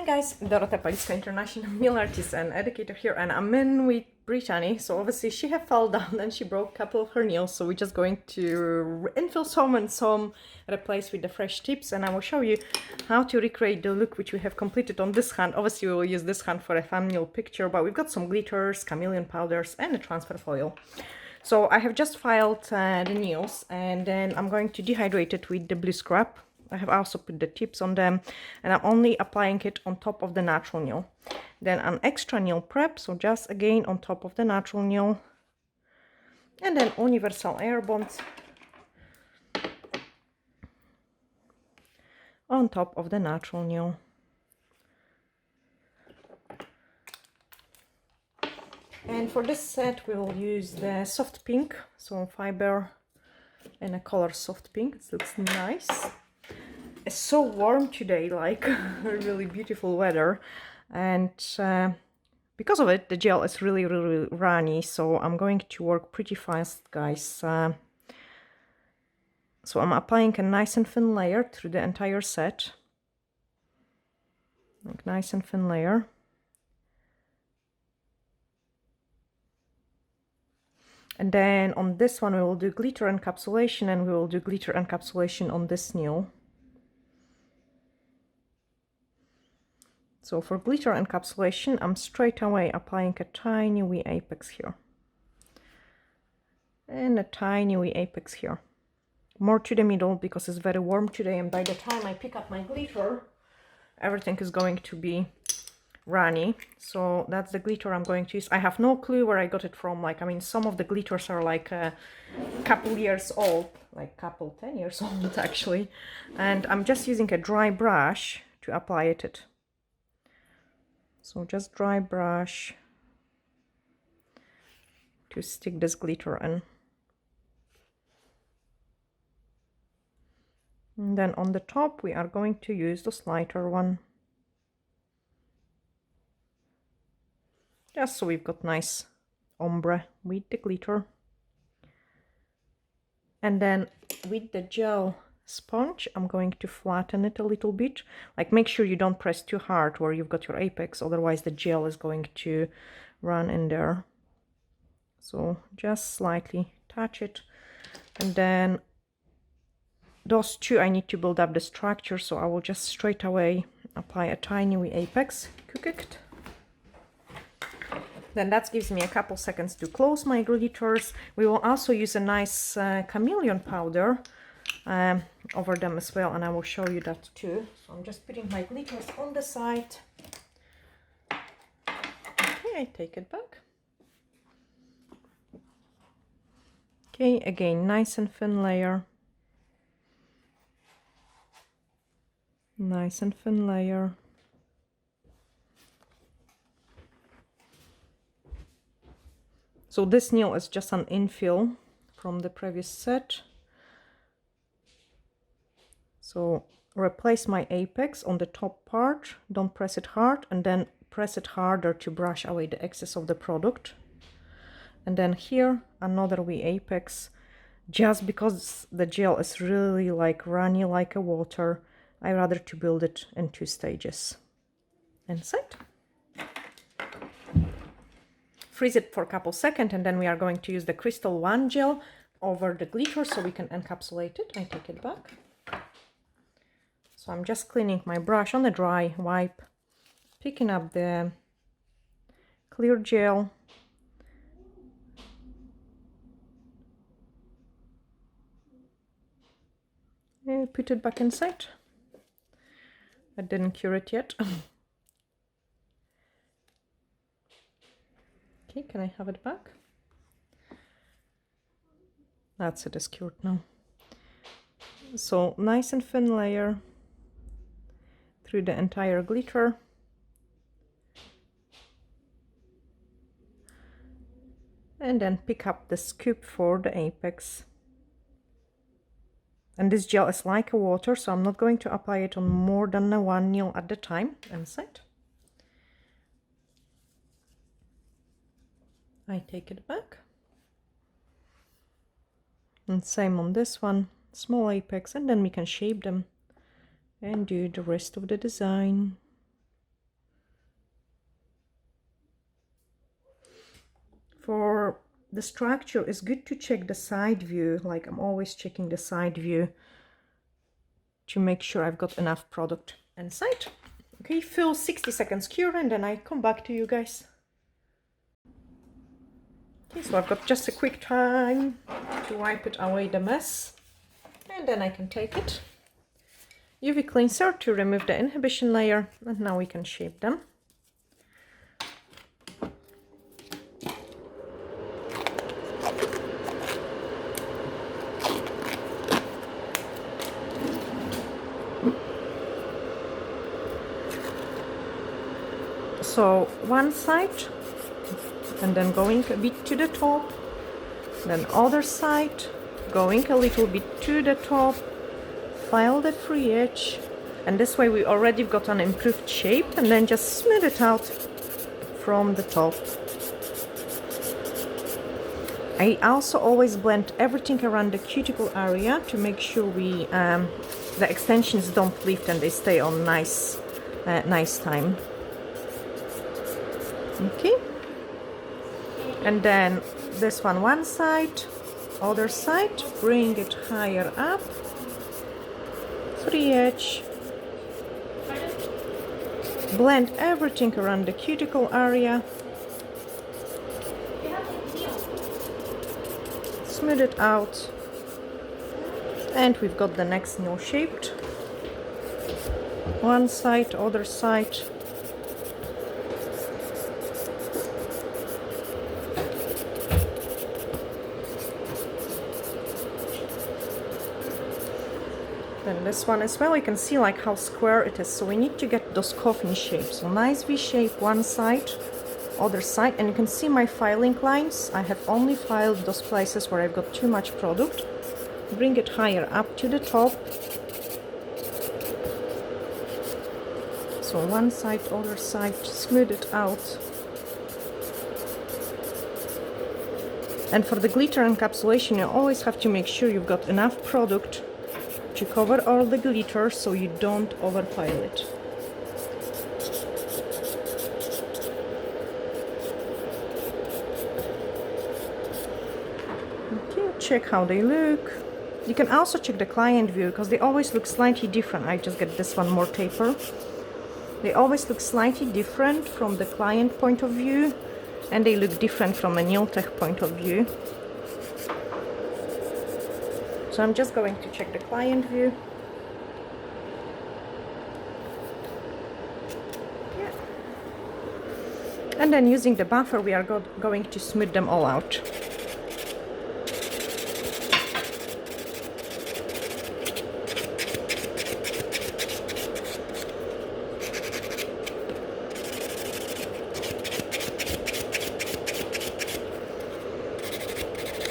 guys, Dorota Palicka, International Nail Artist and Educator here, and I'm in with Brittany. So obviously she had fell down and she broke a couple of her nails, so we're just going to infill some and some replace with the fresh tips, and I will show you how to recreate the look which we have completed on this hand. Obviously we will use this hand for a thumbnail picture, but we've got some glitters, chameleon powders and a transfer foil. So I have just filed the nails, and then I'm going to dehydrate it with the blue scrub. I have also put the tips on them, and I'm only applying it on top of the natural nail. Then an extra nail prep, so just again on top of the natural nail. And then universal air bonds on top of the natural nail. And for this set we will use the soft pink, so fiber and a color soft pink. It looks nice. It's so warm today, like really beautiful weather, and because of it the gel is really runny, so I'm going to work pretty fast, guys. So I'm applying a nice and thin layer through the entire set, like nice and thin layer. And then on this one we will do glitter encapsulation, and we will do glitter encapsulation on this nail. So for glitter encapsulation, I'm straight away applying a tiny wee apex here. And a tiny wee apex here. More to the middle because it's very warm today, and by the time I pick up my glitter, everything is going to be runny. So that's the glitter I'm going to use. I have no clue where I got it from. Like, I mean, some of the glitters are like a couple years old, like 10 years old actually. And I'm just using a dry brush to apply it. So just dry brush to stick this glitter in. And then on the top we are going to use this lighter one. Just so we've got nice ombre with the glitter. And then with the gel sponge, I'm going to flatten it a little bit. Like, make sure you don't press too hard where you've got your apex, otherwise the gel is going to run in there. So just slightly touch it, and then those two I need to build up the structure, so I will just straight away apply a tiny wee apex, cook it. Then that gives me a couple seconds to close my glitters. We will also use a nice chameleon powder over them as well, and I will show you that too. So I'm just putting my glitters on the side. Okay, I take it back. Okay, again, nice and thin layer. Nice and thin layer. So this nail is just an infill from the previous set. So replace my apex on the top part, don't press it hard, and then press it harder to brush away the excess of the product. And then here another wee apex, just because the gel is really like runny like a water, I rather to build it in 2 stages. And set. Freeze it for a couple seconds, and then we are going to use the Crystal 1 gel over the glitter so we can encapsulate it. I take it back. So I'm just cleaning my brush on a dry wipe, picking up the clear gel. And put it back inside. I didn't cure it yet. Okay, can I have it back? That's it, it's cured now. So nice and thin layer through the entire glitter. And then pick up the scoop for the apex. And this gel is like a water, so I'm not going to apply it on more than 1 nail at a time. And set. I take it back. And same on this one, small apex, and then we can shape them and do the rest of the design. For the structure, it's good to check the side view. Like I'm always checking the side view to make sure I've got enough product inside. Okay, fill 60 seconds cure and then I come back to you guys. Okay, so I've got just a quick time to wipe it away the mess and then I can take it. UV cleanser to remove the inhibition layer, and now we can shape them. So one side and then going a bit to the top, then other side, going a little bit to the top, file the free edge, and this way we already got an improved shape, and then just smooth it out from the top. I also always blend everything around the cuticle area to make sure we the extensions don't lift and they stay on nice time. Okay, and then this one side, other side, bring it higher up, free edge, blend everything around the cuticle area, smooth it out, and we've got the next nail shaped. One side, other side. Then this one as well, you can see like how square it is, so we need to get those coffin shapes. So nice V shape one side, other side, and you can see my filing lines. I have only filed those places where I've got too much product. Bring it higher up to the top. So one side, other side, smooth it out. And for the glitter encapsulation, you always have to make sure you've got enough product to cover all the glitter so you don't overfile it. Okay, check how they look. You can also check the client view because they always look slightly different. I just get this one more taper. They always look slightly different from the client point of view, and they look different from a nail tech point of view. So I'm just going to check the client view. Yeah. And then using the buffer, we are going to smooth them all out.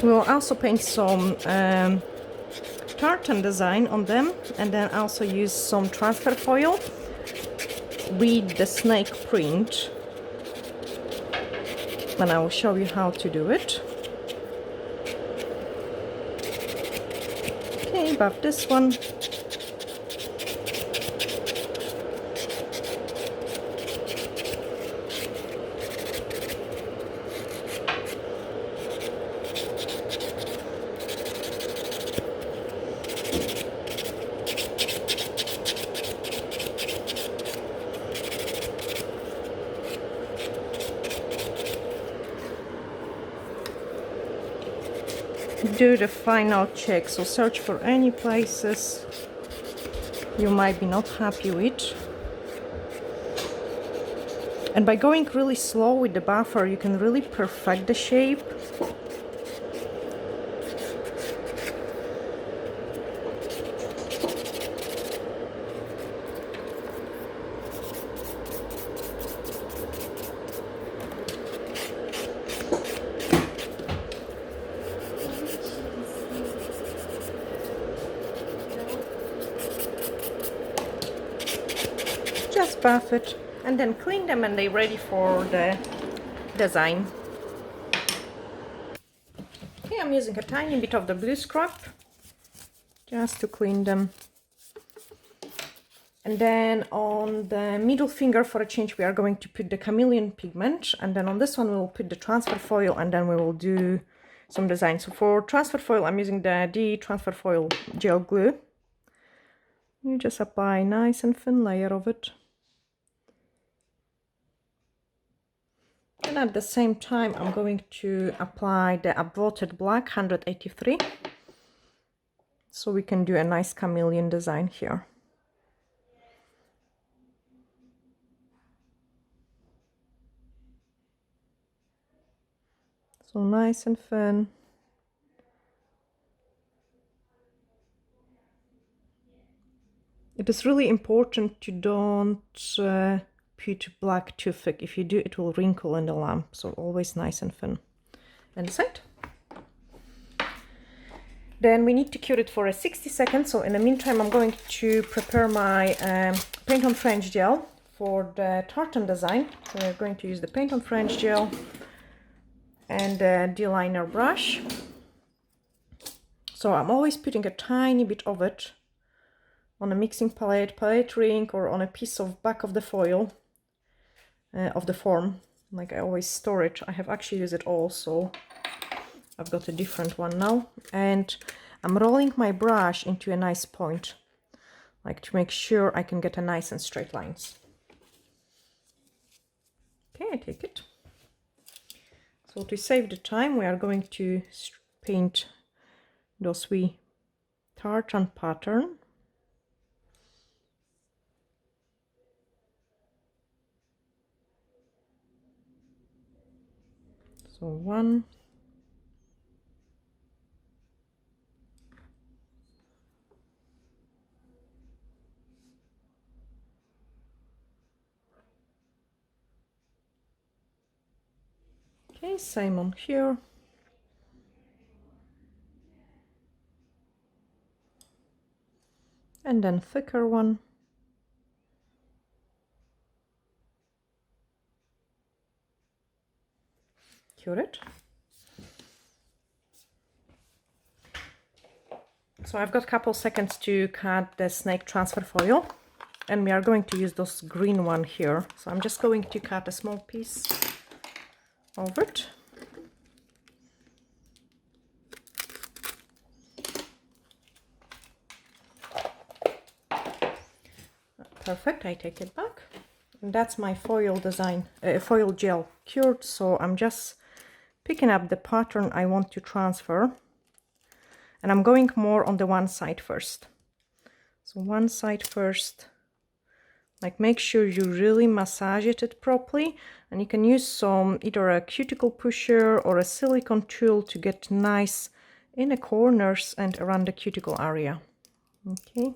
We'll also paint some tartan design on them, and then also use some transfer foil with the snake print, and I will show you how to do it. Okay, above this one. Do the final check, so search for any places you might be not happy with, and by going really slow with the buffer you can really perfect the shape. Just buff it and then clean them, and they're ready for the design. Okay, I'm using a tiny bit of the blue scrub just to clean them. And then on the middle finger, for a change, we are going to put the chameleon pigment. And then on this one, we will put the transfer foil, and then we will do some design. So for transfer foil, I'm using the transfer foil gel glue. You just apply a nice and thin layer of it. And at the same time, I'm going to apply the Upvoted black 183. So we can do a nice chameleon design here. So nice and thin. It is really important to don't put black too thick. If you do, it will wrinkle in the lamp. So always nice and thin. And set. Then we need to cure it for 60 seconds. So in the meantime, I'm going to prepare my paint on French gel for the tartan design. So we're going to use the paint on French gel and the D-liner brush. So I'm always putting a tiny bit of it on a mixing palette ring, or on a piece of back of the foil of the form. Like I always store it. I have actually used it all, so I've got a different one now. And I'm rolling my brush into a nice point, like to make sure I can get a nice and straight lines. Okay, I take it. So to save the time, we are going to paint those wee tartan pattern. So one, okay, same on here. And then thicker one. Cure it. So I've got a couple seconds to cut the snake transfer foil, and we are going to use this green one here. So I'm just going to cut a small piece of it. Perfect, I take it back. And that's my foil design, foil gel cured. So I'm just picking up the pattern I want to transfer. And I'm going more on the one side first. So one side first. Like make sure you really massage it properly. And you can use some, either a cuticle pusher or a silicone tool to get nice in the corners and around the cuticle area. Okay.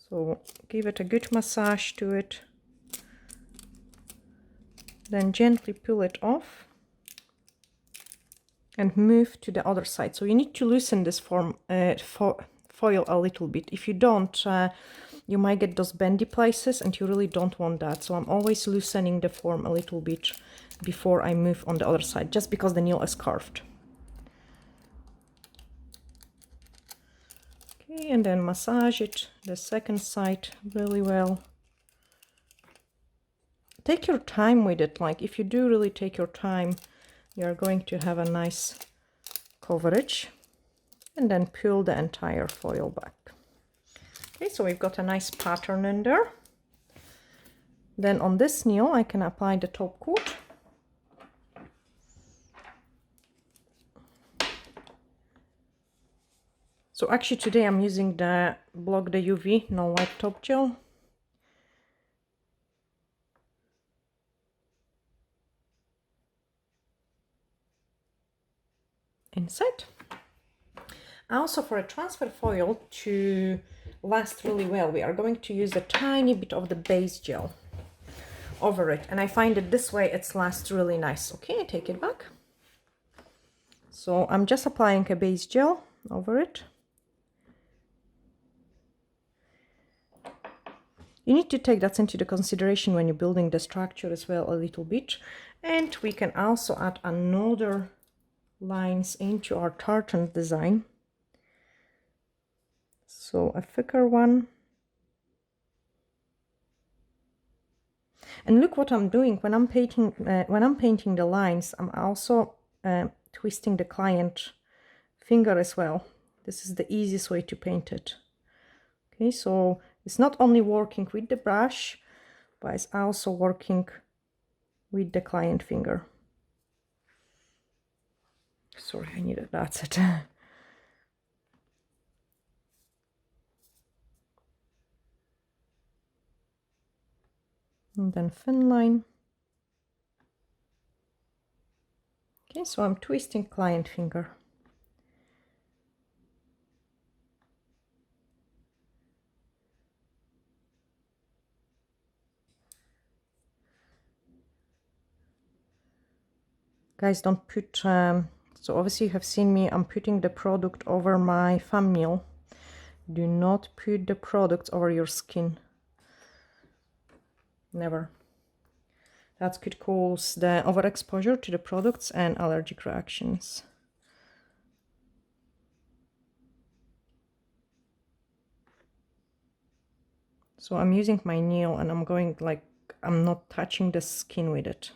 So give it a good massage to it. Then gently pull it off and move to the other side. So you need to loosen this foil a little bit. If you don't, you might get those bendy places, and you really don't want that. So I'm always loosening the form a little bit before I move on the other side, just because the nail is carved. Okay, and then massage it the second side really well. Take your time with it. Like if you do really take your time, you are going to have a nice coverage. And then pull the entire foil back. Okay, so we've got a nice pattern in there. Then on this nail, I can apply the top coat. So actually today I'm using the Block the UV No White Top Gel. Inside. Also, for a transfer foil to last really well, we are going to use a tiny bit of the base gel over it. And I find that this way it lasts really nice. Okay, I take it back. So I'm just applying a base gel over it. You need to take that into the consideration when you're building the structure as well a little bit. And we can also add another lines into our tartan design. So a thicker one. And look what I'm doing when I'm painting the lines. I'm also twisting the client finger as well. This is the easiest way to paint it. Okay, so it's not only working with the brush, but it's also working with the client finger. Sorry, I needed that's it. And then thin line. Okay, so I'm twisting client finger. Guys, don't put, so obviously you have seen me, I'm putting the product over my thumbnail. Do not put the product over your skin. Never. That could cause the overexposure to the products and allergic reactions. So I'm using my nail and I'm going like, I'm not touching the skin with it.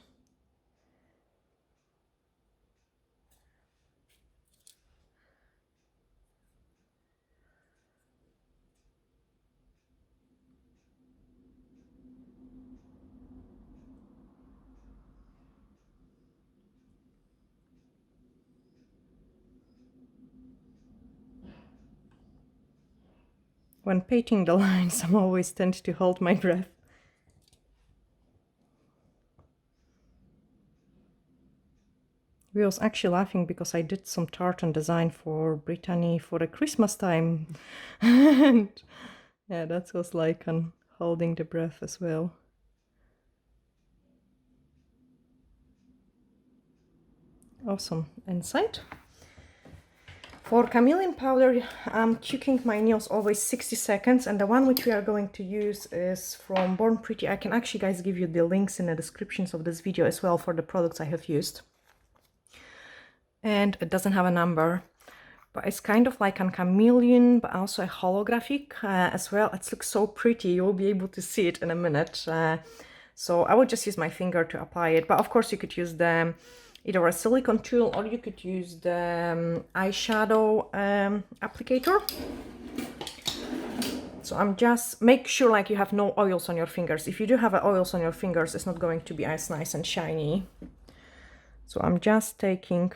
When painting the lines, I always tend to hold my breath. We was actually laughing because I did some tartan design for Brittany for the Christmas time. And yeah, that was like on holding the breath as well. Awesome. Inside. For chameleon powder, I'm cooking my nails always 60 seconds, and the one which we are going to use is from Born Pretty. I can actually, guys, give you the links in the descriptions of this video as well for the products I have used. And it doesn't have a number, but it's kind of like a chameleon, but also a holographic as well. It looks so pretty. You'll be able to see it in a minute. So I will just use my finger to apply it, but of course you could use the either a silicone tool or you could use the eyeshadow applicator. So I'm just, make sure like you have no oils on your fingers. If you do have oils on your fingers, it's not going to be as nice and shiny. So I'm just taking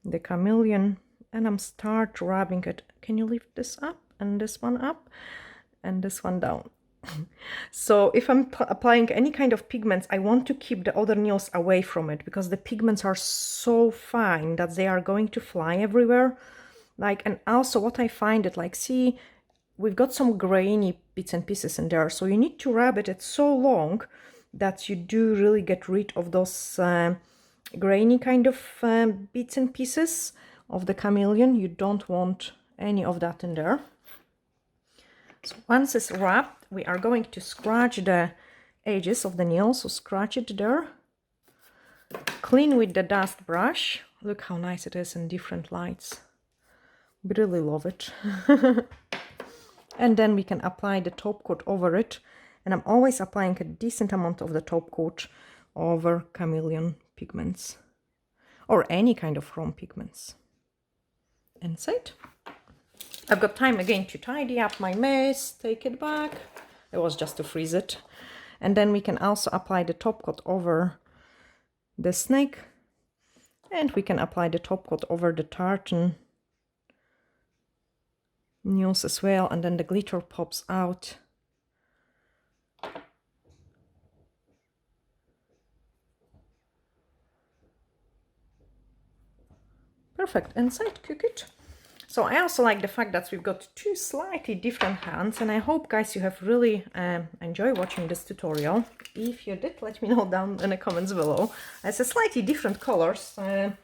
the chameleon and I'm start rubbing it. Can you lift this up and this one up and this one down? So if I'm applying any kind of pigments, I want to keep the other nails away from it because the pigments are so fine that they are going to fly everywhere. Like, and also what I find it like, see, we've got some grainy bits and pieces in there. So you need to rub it so long that you do really get rid of those grainy kind of bits and pieces of the chameleon. You don't want any of that in there. So once it's wrapped, we are going to scratch the edges of the nail. So scratch it there. Clean with the dust brush. Look how nice it is in different lights. We really love it. And then we can apply the top coat over it. And I'm always applying a decent amount of the top coat over chameleon pigments. Or any kind of chrome pigments. Inside. I've got time again to tidy up my mess, take it back. It was just to freeze it. And then we can also apply the top coat over the snake. And we can apply the top coat over the tartan nails as well. And then the glitter pops out. Perfect. Inside, cook it. So I also like the fact that we've got two slightly different hands, and I hope, guys, you have really enjoyed watching this tutorial. If you did, let me know down in the comments below. It's a slightly different colors,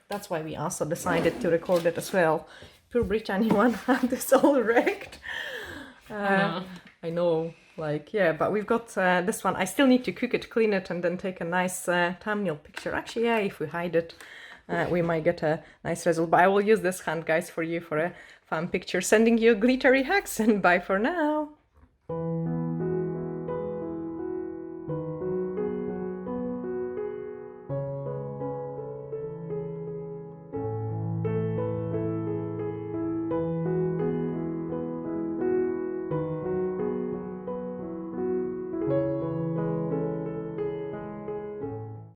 that's why we also decided to record it as well. Poor Brittany one hand is all wrecked. I know, like, yeah, but we've got this one. I still need to cook it, clean it, and then take a nice thumbnail picture. Actually, yeah, if we hide it, we might get a nice result. But I will use this hand, guys, for you for a fun picture. Sending you glittery hacks, and bye for now.